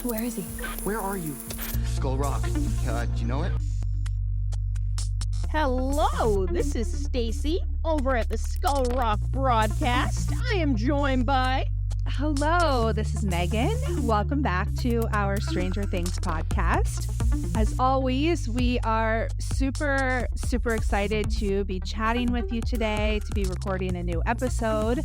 Where is he? Where are you? Skull Rock. Do you know it? Hello, this is Stacy over at the Skull Rock broadcast. I am joined by... Hello, this is Megan. Welcome back to our Stranger Things podcast. As always, we are super excited to be chatting with you today, to be recording a new episode.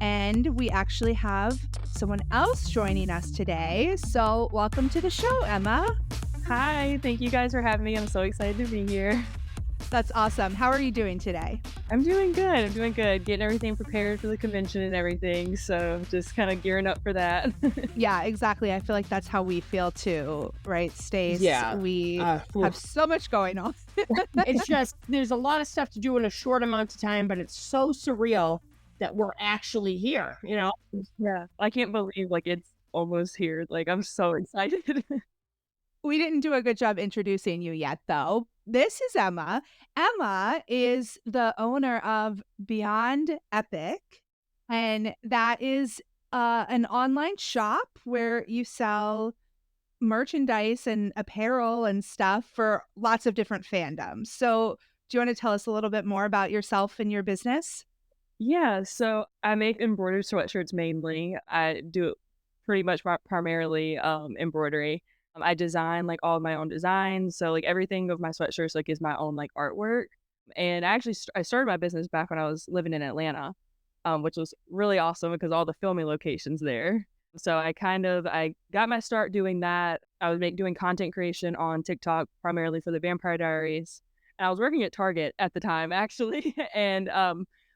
And we actually have someone else joining us today. So welcome to the show, Emma. Hi, thank you guys for having me. I'm so excited to be here. That's awesome. How are you doing today? I'm doing good. Getting everything prepared for the convention and everything. So just kind of gearing up for that. Yeah, exactly. I feel like that's how we feel too, right, Stace? Yeah. We have so much going on. It's just, there's a lot of stuff to do in a short amount of time, but it's so surreal that we're actually here, you know? Yeah. I can't believe it's almost here. I'm so excited. We didn't do a good job introducing you yet, though. This is Emma. Emma is the owner of Beyond Epic, and that is an online shop where you sell merchandise and apparel and stuff for lots of different fandoms. So do you want to tell us a little bit more about yourself and your business? Yeah, so I make embroidered sweatshirts mainly. I do pretty much primarily embroidery. I design all of my own designs, so everything of my sweatshirts is my own artwork. And I started my business back when I was living in Atlanta, which was really awesome because all the filming locations there. So I got my start doing that. I was doing content creation on TikTok primarily for the Vampire Diaries, and I was working at Target at the time actually. And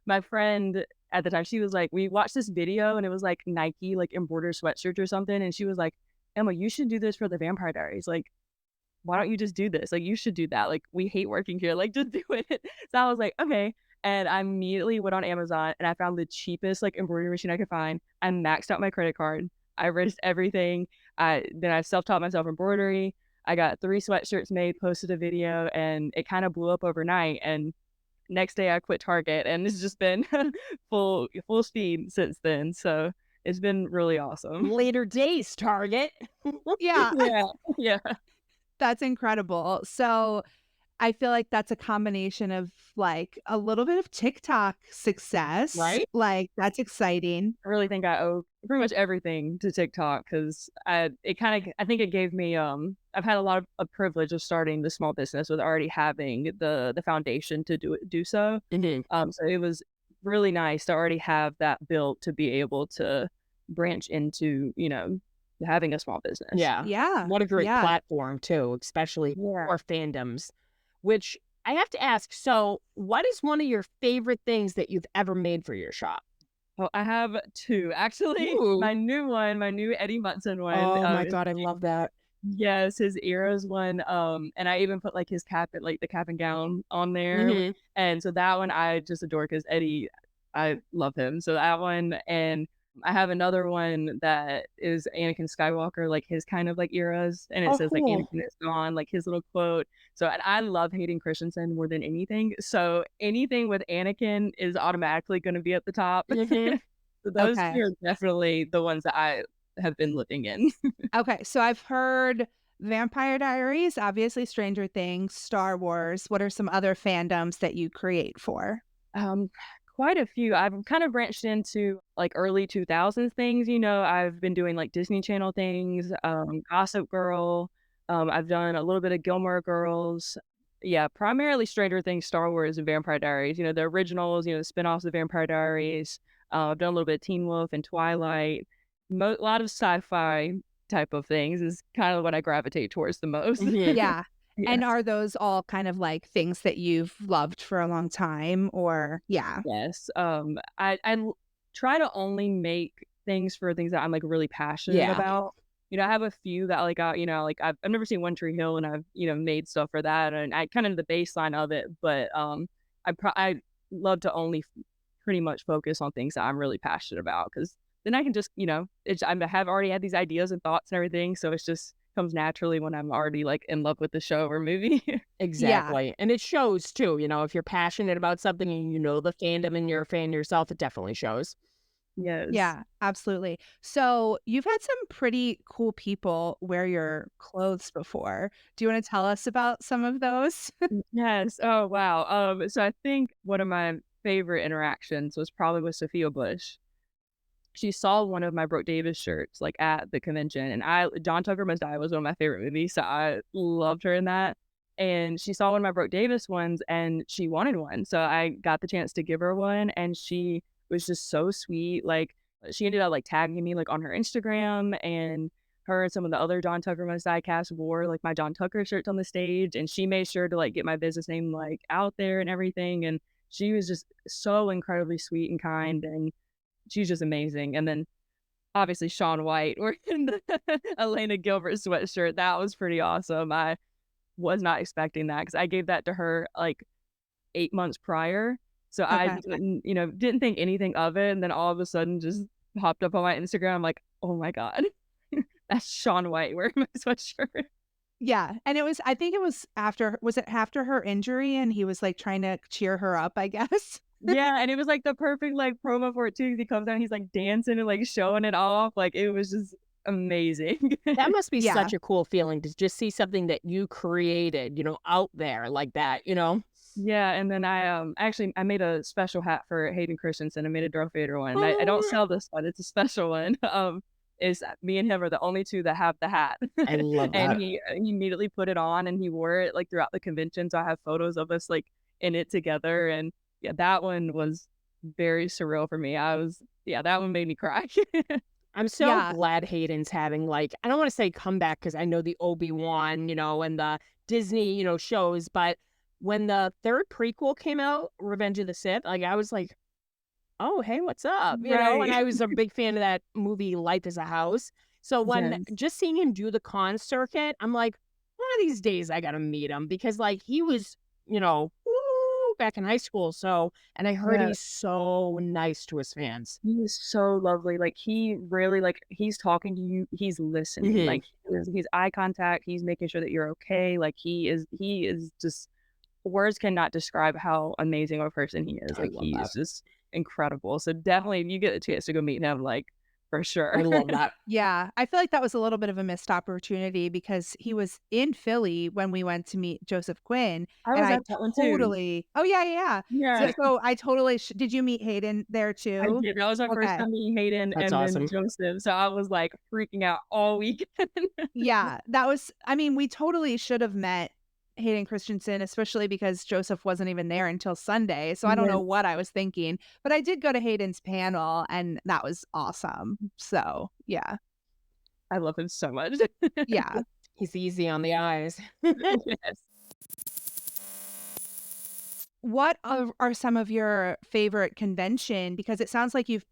my friend at the time, she was like, we watched this video and it was Nike embroidered sweatshirt or something, and she was like, Emma, you should do this for the Vampire Diaries. Why don't you just do this? You should do that. We hate working here. Just do it. So I was like, okay. And I immediately went on Amazon and I found the cheapest embroidery machine I could find. I maxed out my credit card. I risked everything. Then I self-taught myself embroidery. I got 3 sweatshirts made, posted a video, and it kind of blew up overnight. And next day I quit Target, and it's just been full speed since then. So it's been really awesome. Later days, Target. Yeah. Yeah. That's incredible. So I feel like that's a combination of a little bit of TikTok success. Right. That's exciting. I really think I owe pretty much everything to TikTok because I think it gave me I've had a lot of privilege of starting the small business with already having the foundation to do so. Mm-hmm. So it was really nice to already have that built to be able to branch into having a small business. Yeah. What a great platform too, especially for fandoms. Which I have to ask, so what is one of your favorite things that you've ever made for your shop? Oh, I have 2 actually. Ooh. My new Eddie Munson one. Oh my God, I love that. Yes, his Eras one. And I even put his cap and the cap and gown on there. Mm-hmm. And so that one I just adore because Eddie, I love him. So that one, and I have another one that is Anakin Skywalker, his kind of eras, and it says cool. Anakin is gone, his little quote. So, and I love Hayden Christensen more than anything. So anything with Anakin is automatically going to be at the top. Mm-hmm. So those 2 are definitely the ones that I have been living in. Okay, so I've heard Vampire Diaries, obviously Stranger Things, Star Wars. What are some other fandoms that you create for? Quite a few. I've kind of branched into early 2000s things. I've been doing Disney Channel things, Gossip Girl. I've done a little bit of Gilmore Girls. Yeah, primarily Stranger Things, Star Wars, and Vampire Diaries. The originals, the spinoffs of Vampire Diaries. I've done a little bit of Teen Wolf and Twilight. A lot of sci-fi type of things is kind of what I gravitate towards the most. Yeah. And are those all kind of things that you've loved for a long time, or Yes. I try to only make things for things that I'm really passionate about. I have a few that I've never seen One Tree Hill, and I've made stuff for that, and I kind of the baseline of it, but I love to only pretty much focus on things that I'm really passionate about, because then I can just I have already had these ideas and thoughts and everything, so it's just comes naturally when I'm already in love with the show or movie. Exactly. Yeah. And it shows too, if you're passionate about something and the fandom and you're a fan yourself, it definitely shows. Yes. Yeah, absolutely. So you've had some pretty cool people wear your clothes before. Do you want to tell us about some of those? Yes. Oh, wow. So I think one of my favorite interactions was probably with Sophia Bush. She saw one of my Brooke Davis shirts, like, at the convention, and I John Tucker Must Die was one of my favorite movies, so I loved her in that, and she saw one of my Brooke Davis ones, and she wanted one, so I got the chance to give her one, and she was just so sweet, like, she ended up, like, tagging me, like, on her Instagram, and her and some of the other John Tucker Must Die cast wore, like, my John Tucker shirts on the stage, and she made sure to, like, get my business name, like, out there and everything, and she was just so incredibly sweet and kind, and she's just amazing. And then obviously Shaun White wearing the Elena Gilbert sweatshirt. That was pretty awesome. I was not expecting that because I gave that to her like 8 months prior. So I Okay. didn't, didn't think anything of it. And then all of a sudden just popped up on my Instagram. I'm like, oh my God, that's Shaun White wearing my sweatshirt. Yeah, and I think it was after her injury and he was, like, trying to cheer her up, I guess? Yeah, and it was like the perfect like promo for it too. 'Cause he comes out, he's like dancing and like showing it off. Like it was just amazing. That must be Yeah. such a cool feeling to just see something that you created, out there like that. Yeah, and then I made a special hat for Hayden Christensen. I made a Darth Vader one. I don't Oh, sell this one, it's a special one. Is me and him are the only two that have the hat. I love And that. he immediately put it on and he wore it like throughout the convention. So I have photos of us like in it together. And yeah, that one was very surreal for me. That one made me cry. I'm so Yeah. glad Hayden's having like I don't want to say comeback because I know the Obi-Wan, and the Disney, shows, but when the third prequel came out, Revenge of the Sith, like I was like, oh, hey, what's up? And Right. I was a big fan of that movie, Life is a House. So when Yes. just seeing him do the con circuit, I'm like, one of these days I got to meet him because like he was, back in high school. So, and I heard Yeah. he's so nice to his fans. He is so lovely. Like he really like he's talking to you, he's listening. Hmm. Like he's eye contact, he's making sure that you're okay. Like he is just words cannot describe how amazing of a person he is. I Like love he that. is just incredible. So definitely if you get a chance to go meet him, like for I sure. love that. Yeah, I feel like that was a little bit of a missed opportunity because he was in Philly when we went to meet Joseph Quinn, I and was I at that one too. totally Oh, yeah, yeah, yeah. Yeah. So I totally did you meet Hayden there I too? did. That was my first Okay. time meeting Hayden That's and then awesome. Joseph. So I was like freaking out all weekend. Yeah, that was I mean, we totally should have met Hayden Christensen, especially because Joseph wasn't even there until Sunday, so I don't know Yes. what I was thinking, but I did go to Hayden's panel, and that was awesome. So, yeah. I love him so much. Yeah. He's easy on the eyes. Yes. What are some of your favorite convention because it sounds like you've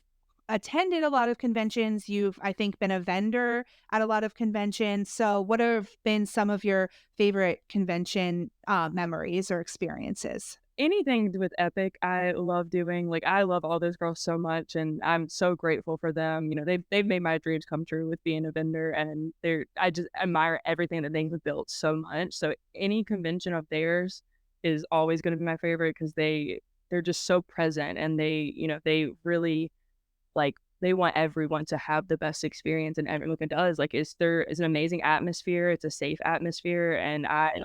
attended a lot of conventions, you've, I think, been a vendor at a lot of conventions, so what have been some of your favorite convention, memories or experiences? Anything with Epic, I love doing. Like, I love all those girls so much, and I'm so grateful for them. They've made my dreams come true with being a vendor, and I just admire everything that they've built so much. So any convention of theirs is always going to be my favorite because they're just so present, and they really like they want everyone to have the best experience, and everyone does. Like, it's an amazing atmosphere. It's a safe atmosphere, and I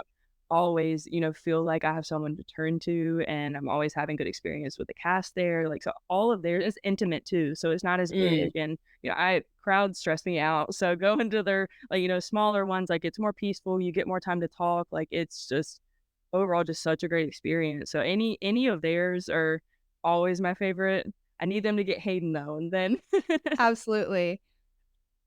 always, feel like I have someone to turn to, and I'm always having good experience with the cast there. Like, so all of theirs is intimate too, so it's not as Mm. big, and I crowds stress me out. So going to their like smaller ones, like it's more peaceful. You get more time to talk. Like it's just overall just such a great experience. So any of theirs are always my favorite. I need them to get Hayden though, and then Absolutely.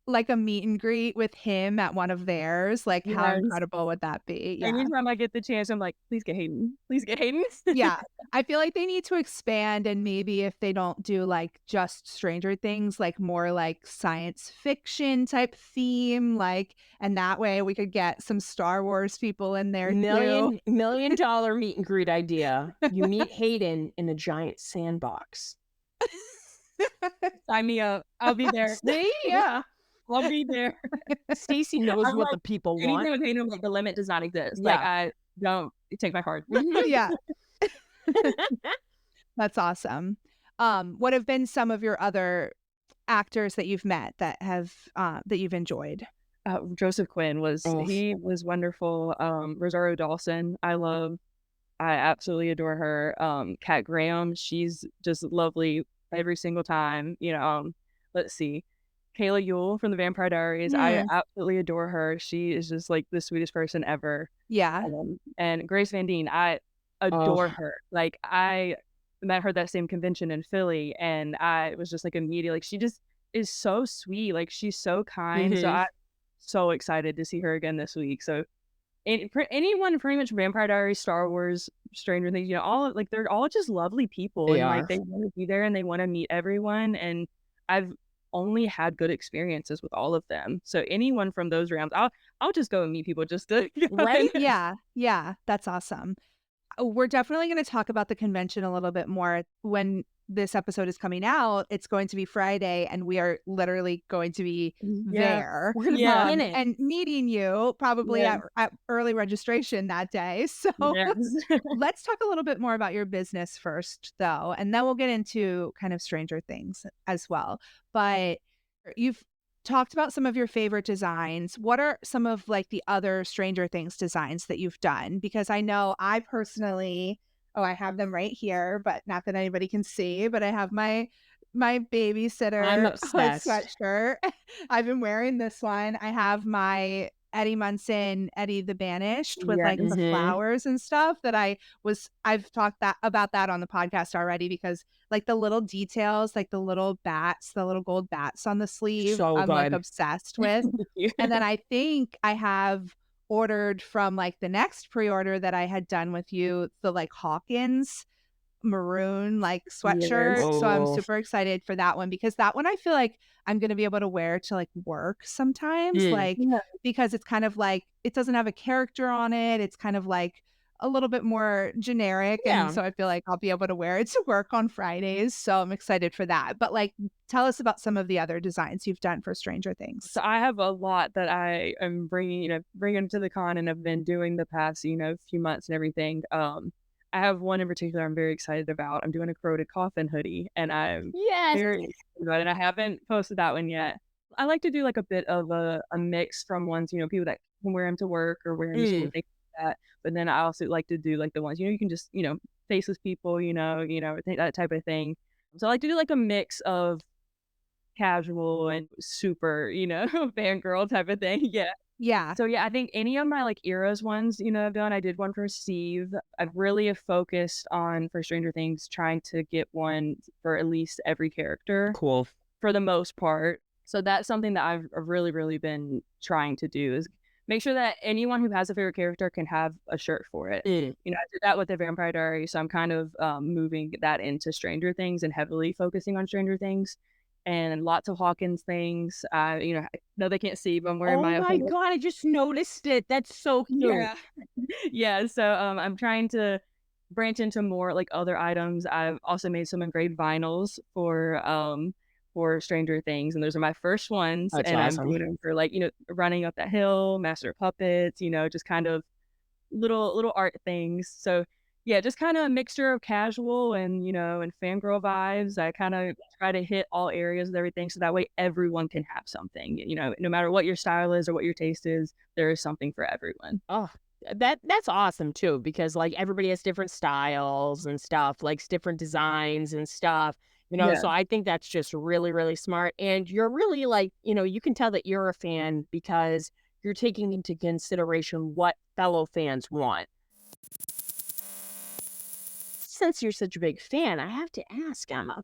Like a meet and greet with him at one of theirs, like, how yes. incredible would that be? Yeah. Anytime I get the chance, I'm like, please get Hayden. Please get Hayden. Yeah. I feel like they need to expand and maybe if they don't do, like, just Stranger Things, like, more, like, science fiction type theme, like and that way we could get some Star Wars people in there too. Million dollar meet and greet idea. You meet Hayden in a giant sandbox. Sign me up. I'll be there. See? Yeah. I'll be there. Stacy knows I'm what like, the people want. anything with Hayden, like the limit does not exist. Like Yeah. I don't take my card. Mhm. Yeah. That's awesome. What have been some of your other actors that you've met that have that you've enjoyed? Joseph Quinn Oh, he was wonderful. Rosario Dawson, I absolutely adore her. Kat Graham, she's just lovely every single time. Let's see. Kayla Yule from the Vampire Diaries, I Hmm. absolutely adore her. She is just like the sweetest person ever. Yeah. And Grace Van Dien, I oh, adore her. Like I met her that same convention in Philly, and I was just like immediately like she just is so sweet. Like she's so kind. So hmm I so excited to see her again this week. So anyone pretty much Vampire Diaries, Star Wars, Stranger Things, all like they're all just lovely people they and like are. they want to be there and they want to meet everyone. And I've only had good experiences with all of them. So anyone from those realms, I'll just go and meet people just to Right? Yeah. Yeah. That's awesome. We're definitely going to talk about the convention a little bit more when this episode is coming out. It's going to be Friday, and we are literally going to be Yeah. there We're gonna be Yeah. in it. and meeting you probably Yeah. at early registration that day. So Yes. let's talk a little bit more about your business first, though, and then we'll get into kind of Stranger Things as well. But you've talked about some of your favorite designs. What are some of like the other Stranger Things designs that you've done? Because I know I personally, oh, I have them right here, but not that anybody can see, but I have my I'm babysitter like obsessed. sweatshirt. I've been wearing this one. I have my Eddie Munson, Eddie the Banished with like the Yes. hmm flowers and stuff that I've talked that about that on the podcast already because like the little details, like the little bats, the little gold bats on the sleeve, So I'm like good. obsessed with. And then I think I have ordered from like the next pre-order that I had done with you, the like Hawkins maroon like sweatshirt. Yes. So I'm Oh, super excited for that one because that one I feel like I'm going to be able to wear to like work sometimes, mm. like Yeah. because it's kind of like it doesn't have a character on it. It's kind of like a little bit more generic. And Yeah. so I feel like I'll be able to wear it to work on Fridays. So I'm excited for that. But like, tell us about some of the other designs you've done for Stranger Things. So I have a lot that I am bringing to the con and have been doing the past, few months and everything. I have one in particular I'm very excited about. I'm doing a corroded coffin hoodie, and I'm Yes. very excited about it. I haven't posted that one yet. I like to do like a bit of a mix from ones, people that can wear them to work or wear them to school, Mm. things like that. But then I also like to do like the ones, you can just, faceless people, that type of thing. So I like to do like a mix of casual and super, fangirl type of thing. Yeah. Yeah. So yeah, I think any of my like eras ones, I've done. I did one for Steve. I've really have focused on for Stranger Things trying to get one for at least every character Cool. for the most part. So that's something that I've really, really been trying to do is make sure that anyone who has a favorite character can have a shirt for it. Mm. I did that with the Vampire Diaries, so I'm kind of moving that into Stranger Things and heavily focusing on Stranger Things and lots of Hawkins things. I know they can't see, but I'm wearing Oh my my whole God, I just noticed it. That's so cute. yeah. Yeah, so I'm trying to branch into more like other items. I've also made some engraved vinyls for Stranger Things, and those are my first ones. That's And I'm awesome. doing them for like running up that hill, Master of Puppets, just kind of little art things. So yeah, just kind of a mixture of casual and fangirl vibes. I kind of try to hit all areas of everything so that way everyone can have something. No matter what your style is or what your taste is, there is something for everyone. Oh, that's awesome too, because like everybody has different styles and stuff, likes different designs and stuff, Yeah. so I think that's just really, really smart. And you're really like, you can tell that you're a fan because you're taking into consideration what fellow fans want. Since you're such a big fan, I have to ask, Emma,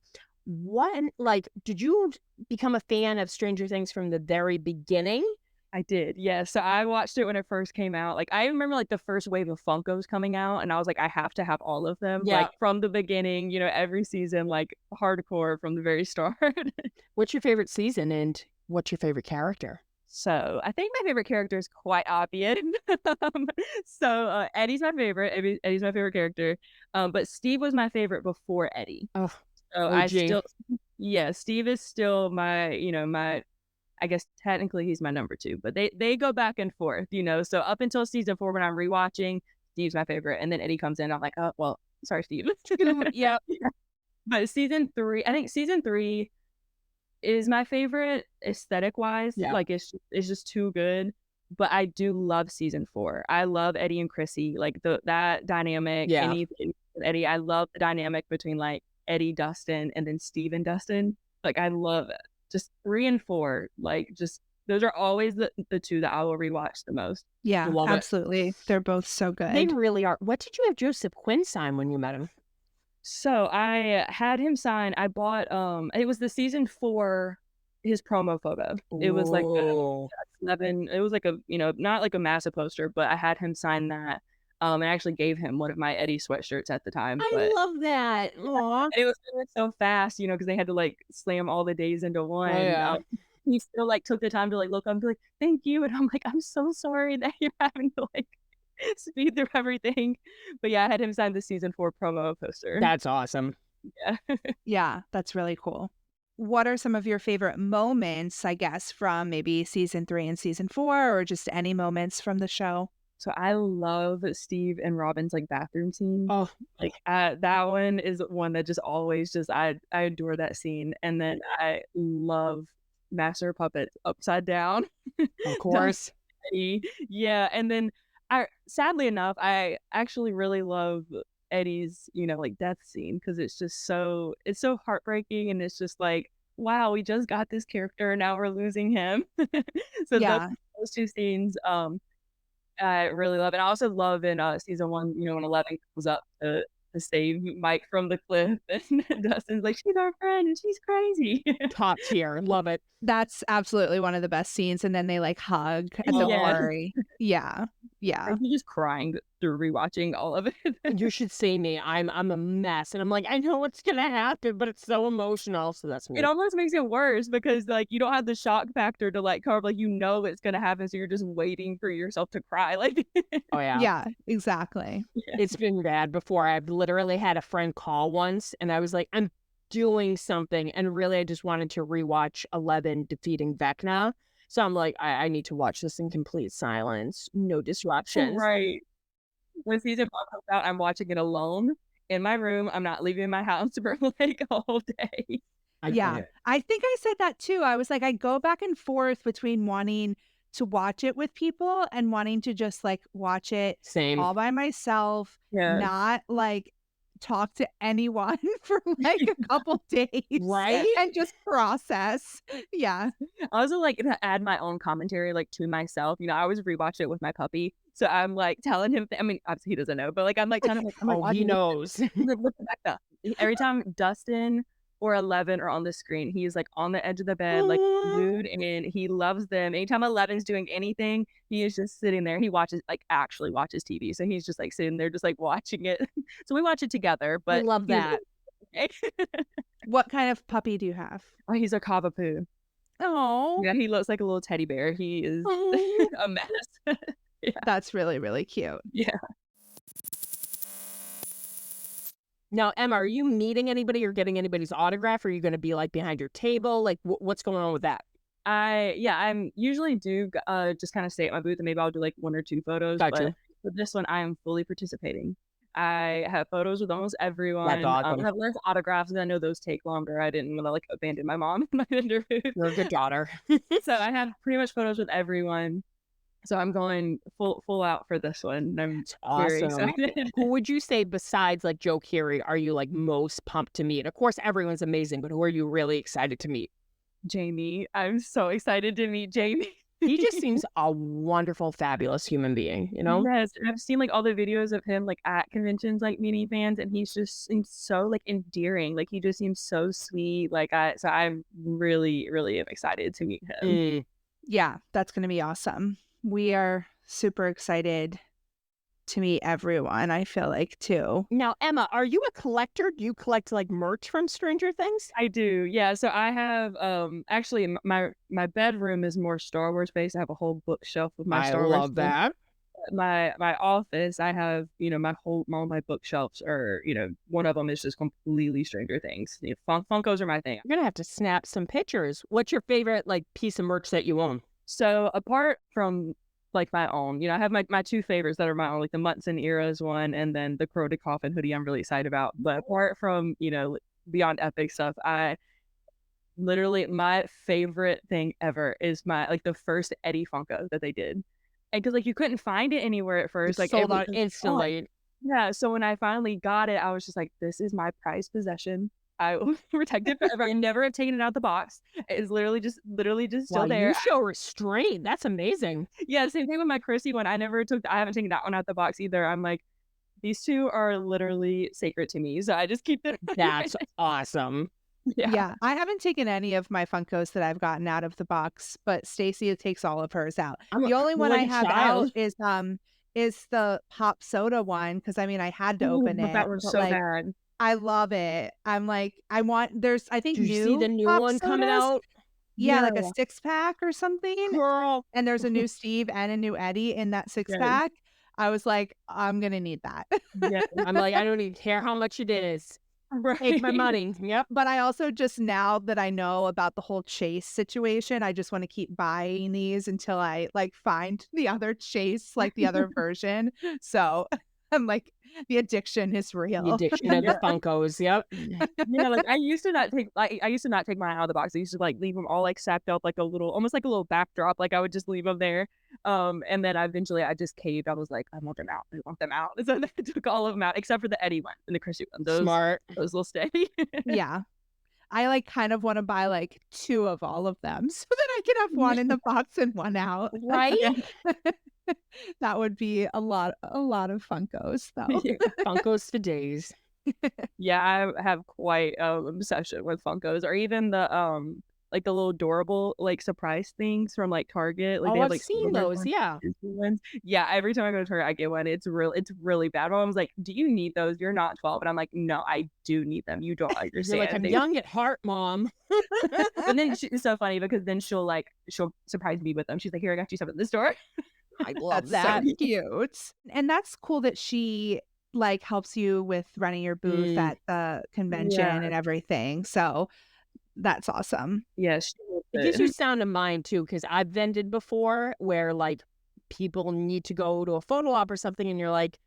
like, did you become a fan of Stranger Things from the very beginning? I did, yeah. So I watched it when it first came out. Like I remember like the first wave of Funkos coming out, and I was like, I have to have all of them, Yeah. like from the beginning, every season, like hardcore from the very start. What's your favorite season and what's your favorite character? So I think my favorite character is quite obvious. Eddie's my favorite. Eddie's my favorite character. But Steve was my favorite before Eddie. Oh, So I OG. still, yeah, Steve is still my I guess technically he's my number two, but they go back and forth. So up until season 4, when I'm rewatching, Steve's my favorite, and then Eddie comes in. I'm like, oh well, sorry, Steve. Yeah. But season 3, I think season 3, is my favorite aesthetic wise. Yeah. Like it's just too good. But I do love season 4. I love Eddie and Chrissy, like that dynamic. Yeah. Anything with Eddie, I love the dynamic between like Eddie, Dustin, and then Steve and Dustin. Like I love it. Just 3 and 4, like just those are always the two that I will rewatch the most. Yeah, Love it. absolutely. They're both so They good. really are. What did you have Joseph Quinn sign when you met him? So I had him sign. I bought it was the season 4 his promo photo. It was like a Oh, 11. It was like a not like a massive poster, but I had him sign that. And I actually gave him one of my Eddie sweatshirts at the time. I But love that. Aw. it was going so fast, because they had to like slam all the days into one. Oh, yeah. He still like took the time to like look up and be like, "Thank you," and I'm like, "I'm so sorry that you're having to like speed through everything." But yeah, I had him sign the season 4 promo poster. That's awesome. Yeah. Yeah, that's really cool. What are some of your favorite moments, I guess, from maybe season 3 and season 4, or just any moments from the show? So I love Steve and Robin's like bathroom scene. Oh, Like that one is one that just always just I adore that scene. And then I love Master Puppets Upside Down. of course. Eddie. Yeah, and then I sadly enough, I actually really love Eddie's, like death scene because it's so heartbreaking and it's just like, wow, we just got this character, now we're losing him. So Yeah. those two scenes, I really love it. I also love in season 1, when 11 comes up to save Mike from the cliff, and Dustin's like, "She's our friend, and she's crazy." Top tier. Love it. That's absolutely one of the best scenes, and then they, like, hug at the Yes. quarry. Yeah. Yeah. I'm just crying through rewatching all of it. You should see me. I'm a mess, and I'm like, I know what's gonna happen, but it's so emotional. So that's me. It almost makes it worse because like you don't have the shock factor to like cover, like it's gonna happen, so you're just waiting for yourself to cry. Like, Oh yeah. Yeah, exactly. It's been bad before. I've literally had a friend call once, and I was like, I'm doing something, and really, I just wanted to rewatch 11 defeating Vecna. So I'm like, I need to watch this in complete silence, no disruptions. right. When season 5 comes out, I'm watching it alone in my room. I'm not leaving my house for like a whole day. Yeah. I think I said that too. I was like, I go back and forth between wanting to watch it with people and wanting to just like watch it Same. all by myself, Yeah. not like talk to anyone for like a couple days. Right? And just process. Yeah. I also like to add my own commentary like to myself. I always rewatch it with my puppy. So I'm like telling him, I mean, obviously he doesn't know, but like I'm like telling him, like, Oh, he knows. look back up. Every time Dustin or 11 are on the screen, he's like on the edge of the bed, like glued in. He loves them. Anytime 11's doing anything, he is just sitting there. He actually watches TV. So he's just like sitting there, just like watching it. So we watch it together. I But love that. What kind of puppy do you have? Oh, he's a Cavapoo. Oh, Yeah, he looks like a little teddy bear. He is a mess. that's really, really cute. Yeah. Now, Emma, are you meeting anybody or getting anybody's autograph? Or are you going to be like behind your table? Like, what's going on with that? I'm usually do just kind of stay at my booth and maybe I'll do like 1 or 2 photos. Gotcha. But for this one, I am fully participating. I have photos with almost everyone. That's awesome. I have less autographs, and I know those take longer. I didn't want to like abandon my mom in my vendor booth. You're a good daughter. So I have pretty much photos with everyone. So I'm going full out for this one. I'm very Awesome. excited. Who would you say besides like Joe Keery are you like most pumped to meet? Of course, everyone's amazing, but who are you really excited to meet? Jamie. I'm so excited to meet Jamie. He just seems a wonderful, fabulous human being, you know? Yes, and I've seen like all the videos of him like at conventions, like meeting fans, and he's just seems so like endearing. Like he just seems so sweet. So I'm really, really am excited to meet him. Mm. Yeah, that's going to be awesome. We are super excited to meet everyone, I feel like, too. Now, Emma, are you a collector? Do you collect like merch from Stranger Things? I do, yeah. So I have actually my bedroom is more Star Wars based. I have a whole bookshelf with my Star Wars. I love that. My office, I have all my bookshelves are one of them is just completely Stranger Things. Funkos are my thing. You're gonna have to snap some pictures. What's your favorite like piece of merch that you own? So apart from like my own, I have my 2 favorites that are my own, like the Munson Eras one and then the Crow to Coffin hoodie I'm really excited about. But apart from, Beyond Epic stuff, literally my favorite thing ever is my like the first Eddie Funko that they did. And because like you couldn't find it anywhere at It first, like it sold was out just gone. instantly. Yeah, so when I finally got it, I was just like, "This is my prized possession. I will protect it forever." I never have taken it out the box. It's literally just Wow, still there. you show restraint. That's amazing. Yeah, same thing with my Chrissy one. I haven't taken that one out the box either. I'm like, these two are literally sacred to me, so I just keep them That's awesome. Yeah. Yeah, I haven't taken any of my Funkos that I've gotten out of the box, but Stacy takes all of hers out. I'm The only one like I a have out child. is the pop soda one because I mean I had to Oh, open but that it, one's but so like bad. I love it. I'm like I want there's I think Do you see the new new pop one coming sodas. out? Yeah, like a Yeah. 6-pack or something. Girl. And there's a new Steve and a new Eddie in that Yes. 6-pack. I was like, I'm gonna need that. Yes. I'm like, I don't even care how much it is. Take my Right. money. Yep. But I also just now that I know about the whole Chase situation, I just want to keep buying these until I like find the other Chase, like the other version. So I'm like, the addiction is The real. addiction of the Yeah. Funkos. Yep. Yeah, like, I used to not take mine out of the box. I used to, like, leave them all, like, stacked up like a little almost like a little backdrop, like, I would just leave them there, and then eventually I just caved. I was like, "I want them out. I want them out." So then I took all of them out except for the Eddie one and the Chrissy one. Smart. Those will stay. Yeah. I like kind of want to buy like 2 of all of them so that I can have one in the box and one out. Right? Yeah. That would be a lot of Funkos though. Yeah. Funkos for days. Yeah, I have quite an obsession with Funkos or even like the little adorable like surprise things from like Target. Like they Oh, have I've like seen Spielberg those. ones, Yeah. Disney ones. Yeah, every time I go to Target, I get one. It's really bad. My mom's like, "Do you need those? You're not 12." And I'm like, "No, I do need them. You don't You're like, understand." I'm young at heart, mom. And then it's so funny because then she'll surprise me with them. She's like, "Here, I got you something at the store." I love That's so that. cute. And that's cool that she like helps you with running your booth Mm. at the convention Yeah. and everything. So that's awesome. Yeah, she loves It gives you it. sound of mind too, because I've vended before where like people need to go to a photo op or something, and you're like,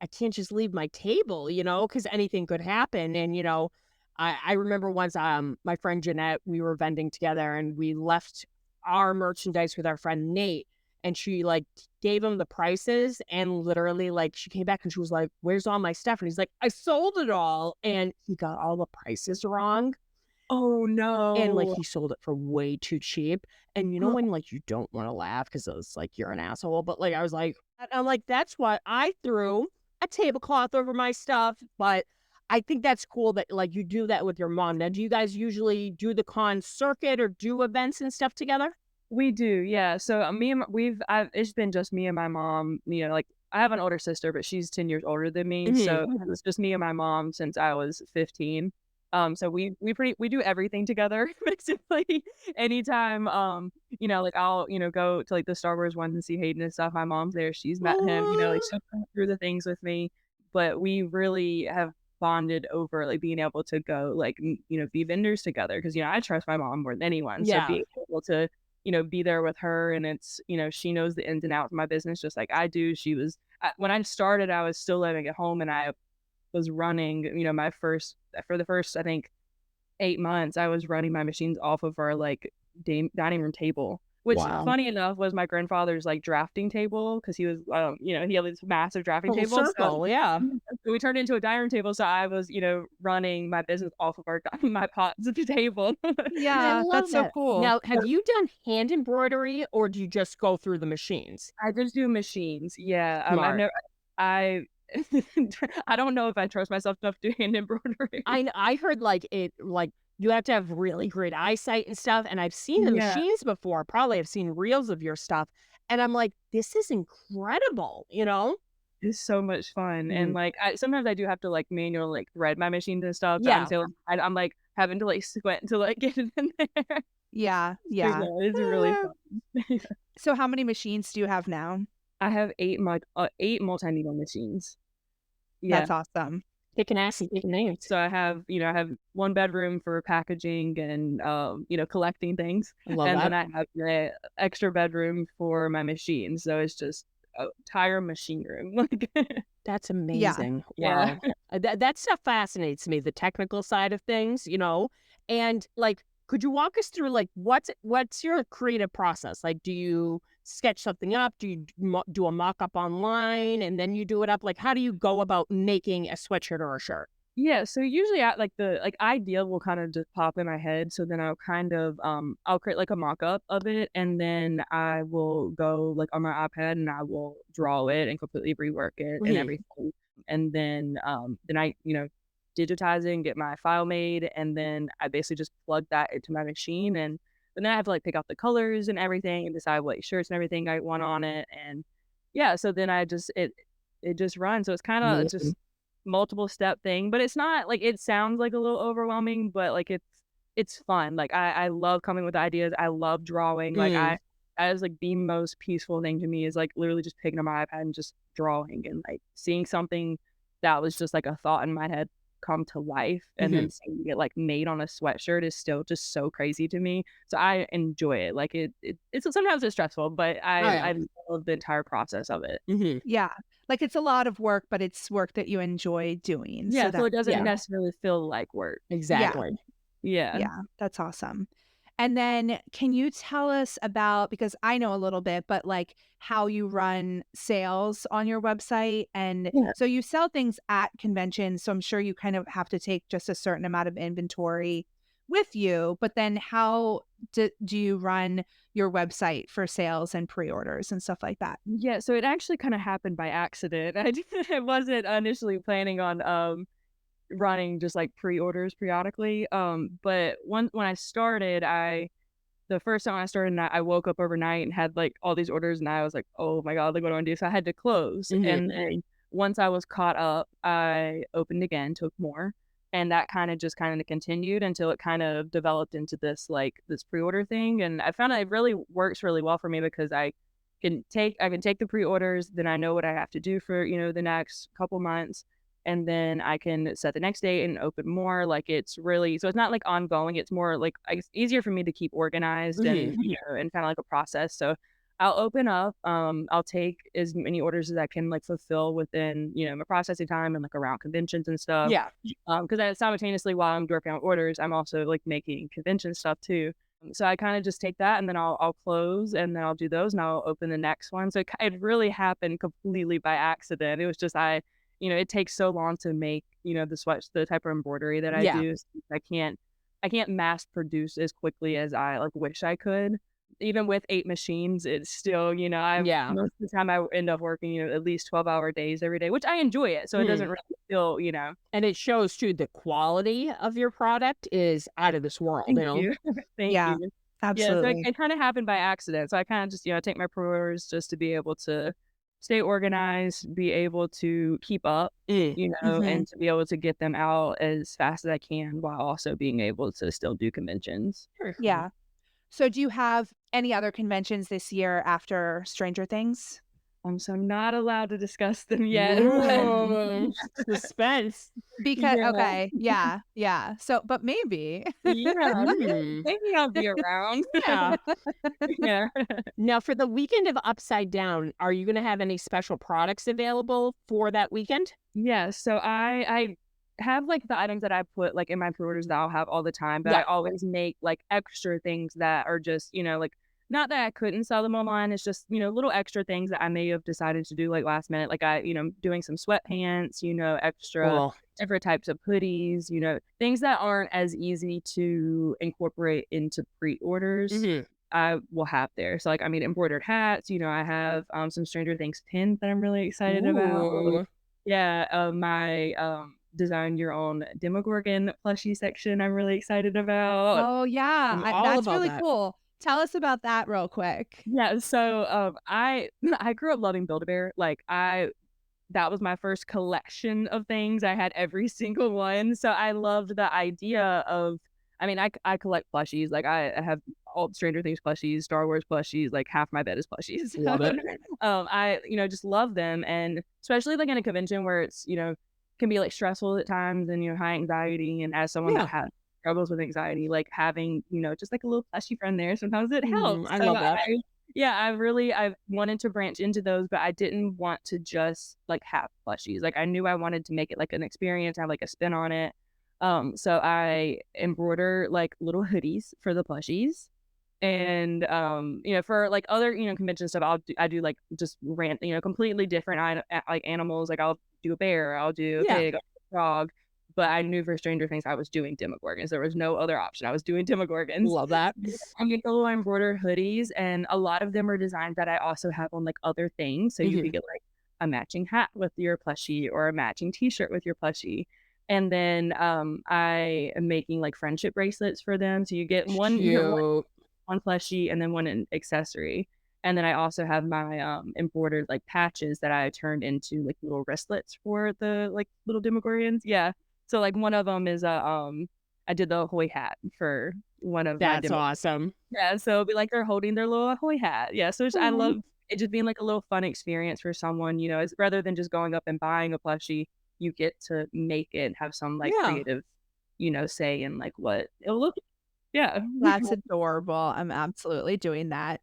I can't just leave my table, because anything could happen. And I remember once my friend Jeanette, we were vending together and we left our merchandise with our friend Nate, and she like gave him the prices, and literally like she came back and she was like, "Where's all my stuff?" And he's like, "I sold it all," and he got all the prices wrong. Oh, And, like, no. he sold it for way too cheap, and when, like, you don't wanna laugh because it's like, you're an asshole, but, like, I was like I'm like, "That's why I threw a tablecloth over my stuff," but I think that's cool that, like, you do that with your mom. Now do you guys usually do the con circuit or do events and stuff together? We do, yeah. So, me and my it's been just me and my mom, like, I have an older sister, but she's 10 years older than me, Mhm. so it's just me and my mom since I was 15. So we do everything together, basically. Anytime, like, I'll, go to, like, the Star Wars ones and see Hayden and stuff, my mom's there, she's met him, like, Aw. she'll go through the things with me, but we really have bonded over, like, being able to go, like, be vendors together because I trust my mom more than anyone, so Yeah. being able to be there with her and it's, she knows the ins and outs of my business just like I do. When I started, I was still living at home and I was running, for the first, I think, 8 months, I was running my machines off of our, like, dining room table, which, Wow. funny enough, was my grandfather's, like, drafting table because he was, he had this massive drafting Full table, so circle, yeah. so we turned it into a dining room table, so I was, running my business off of our my pots at the table. I Yeah, love that's so that. cool. Now, have you done hand embroidery or do you just go through the machines? I just do machines, yeah, I've Smart. never I I don't know if I trust myself enough to do hand embroidery. I heard, you have to have really great eyesight and stuff, and I've seen the Yeah, machines before, probably have seen reels of your stuff, and I'm like, "This is incredible," you know? it's so much fun, and, Mm. like, sometimes I do have to, like, manually, like, thread my machines and stuff, so Yeah. I'm, like, having to, like, squint to, like, get it in there. Yeah, But yeah. yeah, it's really Uh, fun. so how many machines do you have now? I have 8 multi-needle machines. Yeah. That's awesome. Kicking ass and kicking names. So I have one bedroom for packaging and, collecting things, I love and then that. I have the extra bedroom for my machine, so it's just a entire machine room, like That's Yeah. amazing. yeah. Wow. That stuff fascinates me, the technical side of things, and, like, Could you walk us through like what's your creative process? Like, do you sketch something up? Do you do a mock up online and then you do it up? Like, how do you go about making a sweatshirt or a shirt? Yeah, so usually I like the idea will kind of just pop in my head. So then I'll kind of I'll create like a mock-up of it, and then I will go like on my iPad and I will draw it and completely rework it and Mhm. everything. And then I, digitize it and get my file made, and then I basically just plug that into my machine, and then I have to like pick out the colors and everything and decide what shirts and everything I want on it. And yeah, so then I just it just runs. So it's kind of Mhm. just multiple step thing, but it's not like it sounds like a little overwhelming, but like it's fun. Like I love coming with ideas. I love drawing. Like Mm. that is like the most peaceful thing to me is like literally just picking up my iPad and just drawing and like seeing something that was just like a thought in my head come to life and then Mhm. seeing it like made on a sweatshirt is still just so crazy to me. So I enjoy it. Like it's sometimes it's stressful, but Oh yeah. I love the entire process of it. Mhm. Yeah. Like, it's a lot of work, but it's work that you enjoy doing, so Yeah, so that it doesn't Yeah. necessarily feel like work. yeah. Exactly. Yeah. Yeah, that's awesome. And then can you tell us about, because I know a little bit, but like how you run sales on your website? And Yeah. so you sell things at conventions, so I'm sure you kind of have to take just a certain amount of inventory with you, but then how do you run your website for sales and pre-orders and stuff like that? Yeah, so it actually kinda happened by accident. I wasn't initially planning on, running just, like, pre-orders periodically, but when I started, I the first time I started, I woke up overnight and had, like, all these orders, and I was like, "Oh my god, like, what do I do?" So I had to close, Mhm. and then once I was caught up, I opened again, took more, and that kinda continued until it kind of developed into this, like, this pre-order thing, and I found that it really works really well for me because I can take the pre-orders, then I know what I have to do for, the next couple months, and then I can set the next date and open more. Like it's really so it's not like ongoing. It's more like it's easier for me to keep organized and Mhm. and kind of like a process. So I'll open up. I'll take as many orders as I can like fulfill within my processing time and like around conventions and stuff. Yeah. Because I simultaneously while I'm working on orders, I'm also like making convention stuff too. So I kind of just take that and then I'll close and then I'll do those and I'll open the next one. So it really happened completely by accident. It was just it takes so long to make, the type of embroidery that I Yeah. do. So I can't mass produce as quickly as I like wish I could. Even with 8 machines, it's still, I Yeah. most of the time I end up working, at least 12-hour days every day, which I enjoy it. So it doesn't Mhm. really feel, And it shows too the quality of your product is out of this world, thank you. Thank Yeah, you. Yeah, so it, absolutely. it kind of happened by accident. So I kind of just, take my pre-orders just to be able to stay organized, be able to keep up, Mm. and Mhm. to be able to get them out as fast as I can while also being able to still do conventions. Yeah. So do you have any other conventions this year after Stranger Things? So I'm not allowed to discuss them yet, but Ooh, suspense. Because yeah, okay, yeah, yeah. So but maybe. yeah, Mm. maybe I'll be around. Yeah. Yeah. Now, for the weekend of Upside Down, are you gonna have any special products available for that weekend? Yeah, so I have, like, the items that I put, like, in my pre-orders that I'll have all the time, but Yeah. I always make, like, extra things that are just, like not that I couldn't sell them online, it's just, little extra things that I may have decided to do, like, last minute, like, doing some sweatpants, extra Cool. different types of hoodies, things that aren't as easy to incorporate into pre-orders, Mhm. I will have there. So, like, I mean, embroidered hats, I have, some Stranger Things pins that I'm really excited about. Ooh. Yeah, my, design your own Demogorgon plushie section I'm really excited about. Oh, yeah, I'm all that's about really that. cool. Tell us about that real quick. Yeah, so, I I grew up loving Build-A-Bear, like, I that was my first collection of things, I had every single one, so I loved the idea of I mean, I collect plushies, like, I have all Stranger Things plushies, Star Wars plushies, like, half my bed is plushies. Love it. I, just love them, and especially, like, in a convention where it's, can be, like, stressful at times and, high anxiety, and as someone that Yeah. has struggles with anxiety, like, having, just, like, a little plushie friend there, sometimes it Mm, helps, I so love that. yeah, I wanted to branch into those, but I didn't want to just, like, have plushies, like, I knew I wanted to make it, like, an experience, have, like, a spin on it, So I embroider like little hoodies for the plushies. And for like other convention stuff, I do like just completely different like animals. Like I'll do a bear, I'll do a Yeah. pig, I'll do a dog. But I knew for Stranger Things I was doing Demogorgons. There was no other option. I was doing Demogorgons. Love that. I'm getting little embroidered hoodies, and a lot of them are designs that I also have on like other things. So you could get like a matching hat with your plushie or a matching T-shirt with your plushie. And then I am making like friendship bracelets for them. So you get one Cute. one plushie and then one accessory. And then I also have my embroidered like patches that I turned into like little wristlets for the like little Demogorgons. Yeah. So like one of them is I did the Ahoy hat for one of my That's awesome. Yeah, so it'll be like they're holding their little Ahoy hat. Yeah, so I love it just being like a little fun experience for someone, it's rather than just going up and buying a plushie, you get to make it and have some like Yeah. creative, say in like what it'll look. Yeah. That's adorable. I'm absolutely doing that.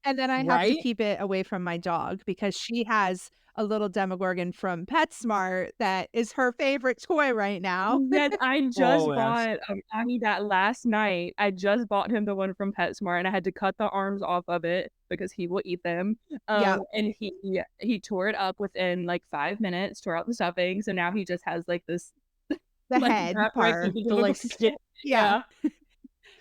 And then I have to Right? keep it away from my dog because she has a little Demogorgon from PetSmart that is her favorite toy right now. Yes, I just Oh, yes. bought Ami that last night. I just bought him the one from PetSmart, and I had to cut the arms off of it because he will eat them. Yep. And he tore it up within like 5 minutes, tore out the stuffing. So now he just has like this The like head wrap part. The like skin. Yeah.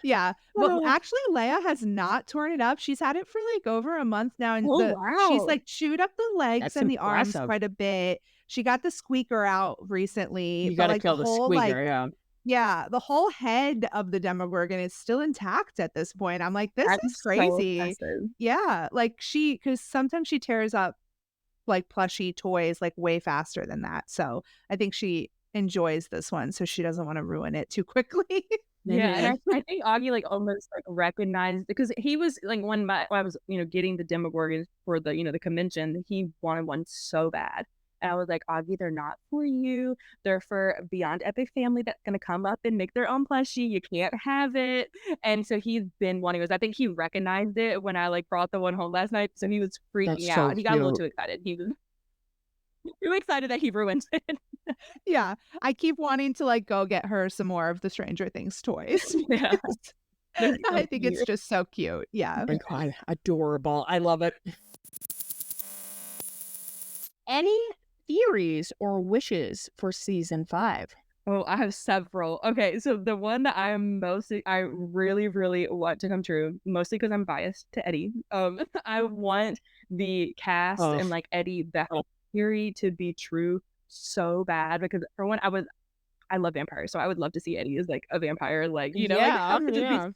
Yeah. Well, Oh, actually, Leia has not torn it up. She's had it for like over a month now, and she's wow. like chewed up the legs That's and the arms impressive. quite a bit. She got the squeaker out recently, You but gotta like the kill the whole like squeaker, yeah. yeah, the whole head of the Demogorgon is still intact at this point. I'm like, this is That's so crazy. impressive. Yeah, like because sometimes she tears up like plushy toys like way faster than that. So I think she enjoys this one, so she doesn't want to ruin it too quickly. Yeah, and Mhm. I think Augie like almost like recognized because he was like when I was getting the Demogorgons for the the convention, he wanted one so bad. And I was like, Augie, they're not for you. They're for Beyond Epic family that's gonna come up and make their own plushie. You can't have it. And so he's been wanting those. I think he recognized it when I like brought the one home last night. So he was That's freaking out. so He got a little cute. too excited. He was too excited that he ruined it. Yeah, I keep wanting to like go get her some more of the Stranger Things toys Yeah. because They're so I think it's cute. just so cute. Yeah. Oh my God, adorable. I love it. Any theories or wishes for season 5? Oh, I have several. Okay, so the one that I really, really want to come true, mostly because I'm biased to Eddie. I want the cast Oh, and like Eddie the theory to be true so bad because for one, I love vampires, so I would love to see Eddie as like a vampire, like like yeah, have it just be yeah.